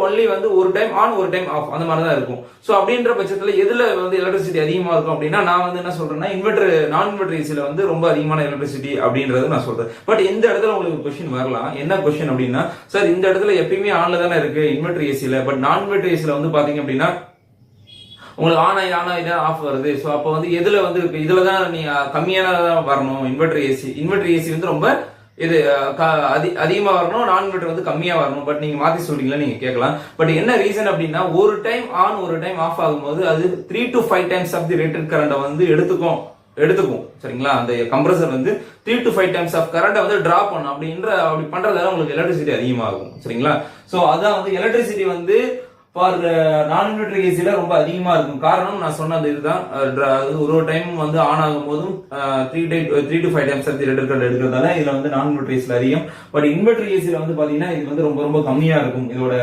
Only வந்து ஒரு time on ஒரு டைம் ஆஃப் அந்த மாதிரி தான் இருக்கும். ஸோ அப்படின்ற பட்சத்தில் எதுல வந்து எலக்ட்ரிசிட்டி அதிகமாக இருக்கும் அப்படின்னா நான் வந்து என்ன சொல்றேன்னா நான் இன்வெர்டர் ஏசியில் வந்து ரொம்ப அதிகமான எலக்ட்ரிசிட்டி அப்படின்றது நான் சொல்றேன். பட் இந்த இடத்துல உங்களுக்கு கொஸ்டின் வரலாம். என்ன கொஸ்டின் அப்படின்னா, சார் இந்த இடத்துல எப்பயுமே ஆன்ல தானே இருக்கு இன்வெர்டர் ஏசியில், பட் நான் இன்வெர்டர் ஏசியில் வந்து பாத்தீங்க அப்படின்னா உங்களுக்கு ஆன் ஆகி தான் ஆஃப் வருது. ஸோ அப்போ வந்து எதுல வந்து இதுல தான் நீ கம்மியானதான் வரணும். இன்வெர்டர் ஏசி வந்து ரொம்ப இது அதிகமா வரணும், நான் இன்வெர்டர் வந்து கம்மியா வரணும். பட் நீங்க மாத்தி சொல்றீங்களா நீங்க கேட்கலாம். பட் என்ன ரீசன் அப்படின்னா ஒரு டைம் ஆன் ஒரு டைம் ஆஃப் ஆகும்போது அது 3 to 5 times of the rated current வந்து எடுத்துக்கும் சரிங்களா. அந்த கம்ப்ரஸர் வந்து 3 to 5 டைம்ஸ் ஆஃப் கரண்ட் வந்து டிரா பண்ணும். அப்படி பண்றதால உங்களுக்கு எலக்ட்ரிசிட்டி அதிகமாகும் சரிங்களா. சோ அதான் வந்து எலக்ட்ரிசிட்டி வந்து ஃபார் நான் இன்வெர்டர் ஏசில ரொம்ப அதிகமா இருக்கும். காரணம் நான் சொன்னது இதுதான். ஒரு டைம் வந்து ஆன் ஆகும் போதும் 3 to 5 டைம்ஸ் எடுக்கிறதால இதுல வந்து நான் இன்வெர்டர் ஏசில அதிகம். பட் இன்வெர்டர் ஏசில வந்து பாத்தீங்கன்னா இது வந்து ரொம்ப ரொம்ப கம்மியா இருக்கும் இதோட